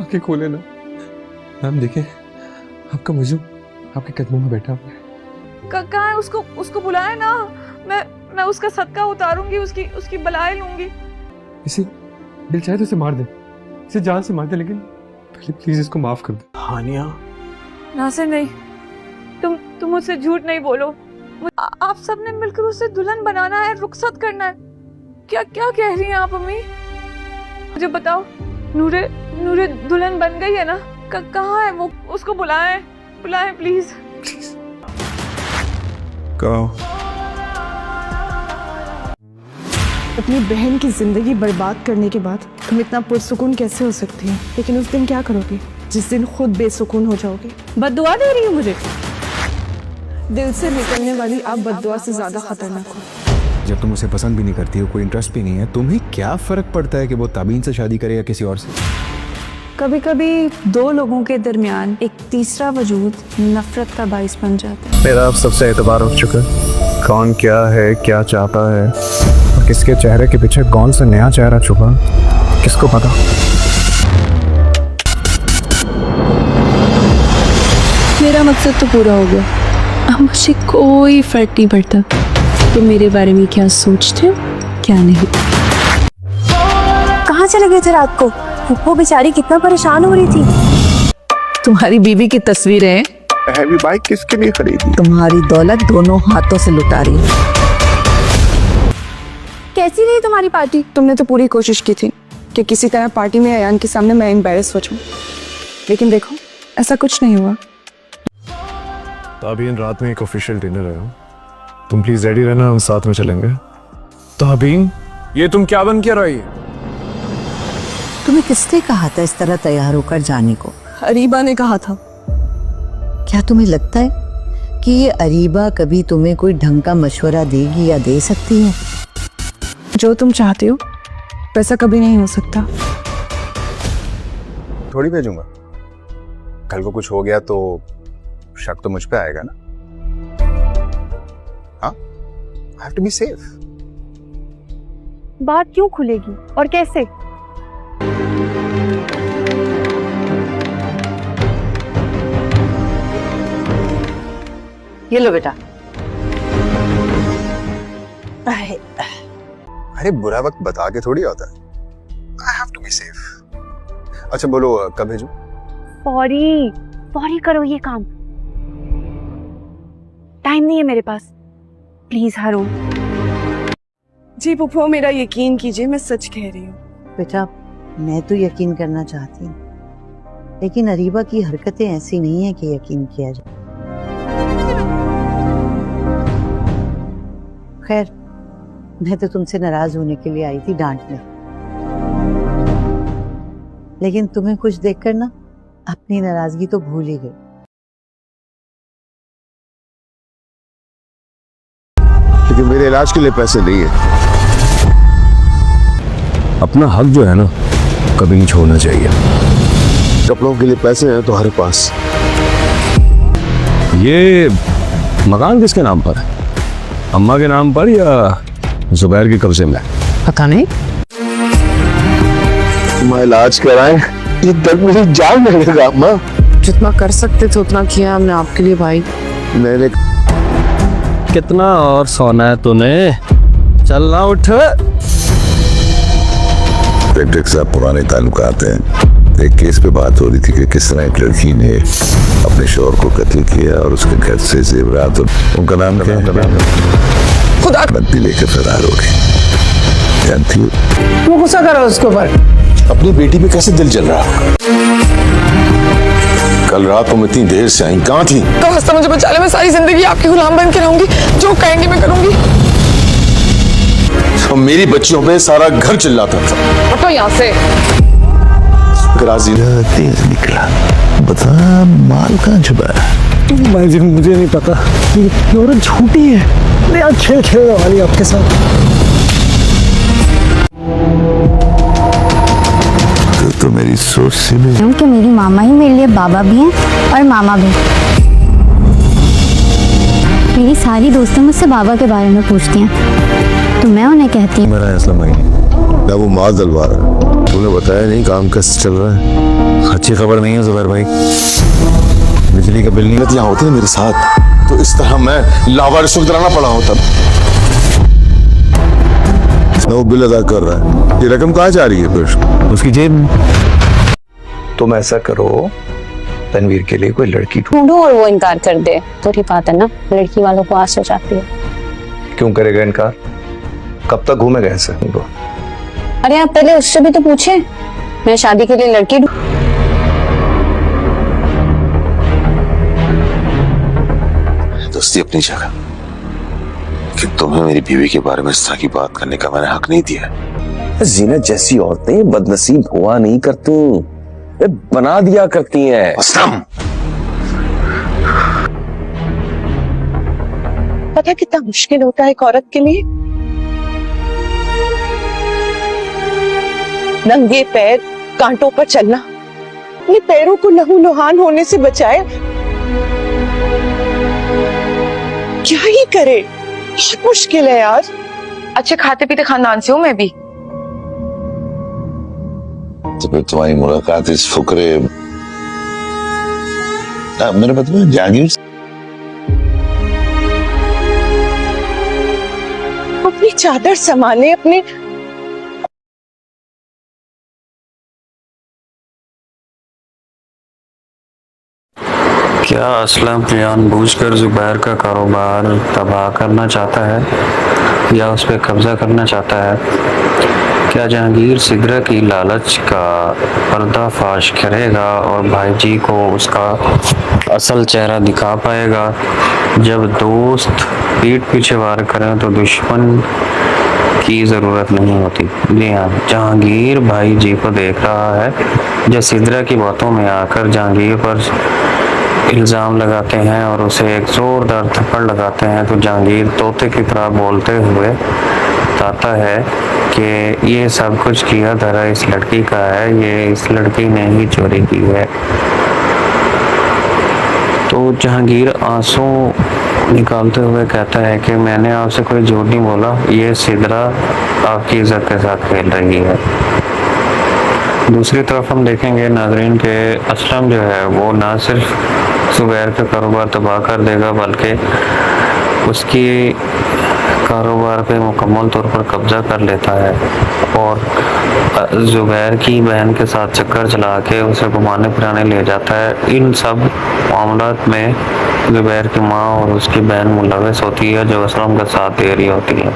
आंखें खोले ना मैम, देखें आपका मजनू आपके कदमों में बैठा हुआ है। कहाँ है? उसको बुलाए ना। मैं उसका सदका उतारूंगी, उसकी बलाएं लूंगी। इसे दिल चाहे तो इसे मार दे, इसे जान से मार दे, लेकिन पहले प्लीज इसको माफ कर दे। हानिया, नासिर नहीं, तुम मुझसे झूठ नहीं बोलो। आप सबने मिलकर उसे दुल्हन बनाना है, रुखसत करना है। क्या क्या कह रही हैं आप अम्मी? मुझे बताओ, नूरे दुल्हन बन गई है ना? कहाँ है वो? उसको बुलाएं प्लीज। कहो। अपनी बहन की जिंदगी बर्बाद करने के बाद तुम इतना पुरसुकून कैसे हो सकती हो? लेकिन उस दिन क्या करोगे जिस दिन खुद बेसुकून हो जाओगे? बद्दुआ दे रही हो मुझे? दिल से निकलने वाली आप बद्दुआ से ज्यादा खतरनाक हो। जब तुम उसे पसंद भी नहीं करती हो, कोई इंटरेस्ट भी नहीं है, तुम्हें क्या फर्क पड़ता है कि वो ताबीन से शादी करे या किसी और से? कभी कभी दो लोगों के दरमियान एक तीसरा वजूद नफरत का बाइस बन जाता है। मेरा अब सबसे एतबार हो चुका है। कौन क्या है, क्या चाहता है, और किसके चेहरे के पीछे कौन सा नया चेहरा छुपा, किसको पता। मेरा मकसद तो पूरा हो गया। अब मुझे कोई फर्क नहीं पड़ता तुम मेरे बारे में क्या सोचते हो क्या नहीं। कहाँ चले गए थे रात को? वो बेचारी कितना परेशान हो रही थी। तुम्हारी बीवी की तस्वीरें हैवी बाइक किसके लिए खरीदी? तुम्हारी दौलत दोनों हाथों से लुटा रही है। कैसी रही तुम्हारी पार्टी? तुमने तो पूरी कोशिश की थी कि किसी तरह पार्टी में अयान के सामने मैं एम्बैरेस हो जाऊं, लेकिन देखो ऐसा कुछ नहीं हुआ। तो अभी इन रात में एक ऑफिशियल डिनर है, तुम प्लीज रेडी रहना, हम साथ में चलेंगे। तो अभी ये तुम क्या बन के रही? तुम्हें किसने कहा था इस तरह तैयार होकर जाने को? अरीबा ने कहा था। क्या तुम्हें लगता है कि ये अरीबा कभी तुम्हें कोई ढंग का मशवरा देगी या दे सकती है? जो तुम चाहते हो वैसा कभी नहीं हो सकता। थोड़ी भेजूंगा, कल को कुछ हो गया तो शक तो मुझ पे आएगा ना। हाँ, I have to be safe। बात क्यों खुलेगी और कैसे? ये लो बेटा। अरे बुरा वक्त बता के थोड़ी होता है। I have to be safe। अच्छा बोलो, कब भेजूं? फौरी करो ये काम। टाइम नहीं है मेरे पास। प्लीज हारून। जी पुप्पो, मेरा यकीन कीजिए, मैं सच कह रही हूँ। बेटा मैं तो यकीन करना चाहती हूँ, लेकिन अरीबा की हरकतें ऐसी नहीं है कि यकीन किया जाए। खैर, मैं तो तुमसे नाराज होने के लिए आई थी, डांटने। लेकिन तुम्हें कुछ देखकर ना अपनी नाराजगी तो भूल ही गई। लेकिन मेरे इलाज के लिए पैसे नहीं है। अपना हक जो है ना कभी नहीं छोड़ना चाहिए। कपड़ों के लिए पैसे हैं तो हर पास। ये मकान किसके नाम पर है? अम्मा के नाम पर या जुबैर के कब्जे में? पता नहीं। मैं इलाज कराएं, ये दर्द मेरी जान में लगेगा अम्मा। जितना कर सकते थे उतना किया हमने आपके लिए भाई। मैंने कितना और सोना है तूने? चलना उठ। पेट्रिक साहब पुराने ताल्लुकात हैं। एक केस पे बात हो रही थी कि किस तरह एक लड़की ने अपने शौहर को कत्ल किया और उसके घर से जेवरात और उनका नाम क्या है? खुदा नदी लेकर फरार हो गई। जानती हो वो गुस्सा करो उसके ऊपर। अपनी बेटी पे कैसे दिल जल रहा है? कल रात तुम इतनी देर से आई, कहाँ थी? तो हंसता मुझे बचा ले, मैं सारी जिंदगी आपकी गुलाम बन के रहूंगी, जो कहेंगे मैं करूंगी। तो मेरी बच्चियों पे सारा घर चिल्लाता था। हटो यहाँ से। राजी तेज निकला, बता माल कहाँ छुपा है? मुझे नहीं पता, ये औरत झूठी है। मैं आज खेल खेलने वाली आपके साथ। तो मेरी सोच से भी क्योंकि मेरी मामा ही मेरे लिए बाबा भी हैं और मामा भी। मेरी सारी दोस्तें मुझसे बाबा के बारे में पूछती हैं, तो मैं उन्हें कहती हूँ मेरा असलम भाई ना वो माल दलवा रहा। तूने बताया नहीं काम कैसे चल रहा है? अच्छी खबर नहीं है जुबैर भाई, बिजली का बिल नहीं यहाँ होते हैं मेरे साथ तो इस तरह मैं लावारिस को कराना पड़ा होता। ना वो बिल अदा कर रहा है, ये रकम कहाँ जा रही है फिर? उसकी जेब में। तुम ऐसा करो, तनवीर के लिए कोई लड़की ढूंढो और वो इनकार कर दे, तो ही बात है ना, लड़की वालों को आस हो जाती है। क्यों करेगा इनकार? कब तक घूमेगा ऐसे उनको? अरे आप पहले उससे भी तो पूछे, मैं शादी के लिए लड़की दोस्ती अपनी जगह, कि तुम्हें मेरी बीवी के बारे में इस तरह की बात करने का मैंने हक नहीं दिया। जीनत जैसी औरतें बदनसीब हुआ नहीं करती, वे बना दिया करती हैं। पता कितना मुश्किल होता है एक औरत के लिए, नंगे पैर कांटों पर चलना, अपने पैरों को लहूलुहान होने से बचाए। क्या ही करे, बहुत मुश्किल है यार। अच्छे खाते पीते खानदान से हूँ मैं भी। तो फिर तुम्हारी मुलाकात इस फुकरे मेरे मतलब जहांगीर अपनी चादर संभाले, अपने क्या असलम जानबूझकर जुबैर का कारोबार तबाह करना चाहता है या उस पर कब्जा करना चाहता है? क्या जहांगीर सिदरा की लालच का पर्दाफाश करेगा और भाई जी को उसका असल चेहरा दिखा पाएगा? जब दोस्त पीठ पीछे वार करें तो दुश्मन की ज़रूरत नहीं होती। जी हाँ, जहांगीर भाई जी को देख रहा है जो सिदरा की बातों में आकर जहांगीर पर इल्ज़ाम लगाते हैं और उसे एक ज़ोरदार थप्पड़ लगाते हैं, तो जहांगीर तोते की तरह बोलते हुए बताता है कि ये सब कुछ किया धरा इस लड़की का है, ये इस लड़की ने ही चोरी की है। तो जहांगीर आंसू निकालते हुए कहता है कि मैंने आपसे कोई झूठ नहीं बोला, ये सिदरा आपकी इज्जत के साथ खेल रही है। दूसरी तरफ हम देखेंगे नाजरीन के असलम जो है वो ना सिर्फ जुबैर का कारोबार तबाह कर देगा बल्कि उसकी कारोबार पे मुकम्मल तौर पर कब्जा कर लेता है और जुबैर की बहन के साथ चक्कर चला के उसे घुमाने फिराने ले जाता है। इन सब मामलात में जुबैर की माँ और उसकी बहन मुलविस होती है जो असलम का साथ दे रही होती है।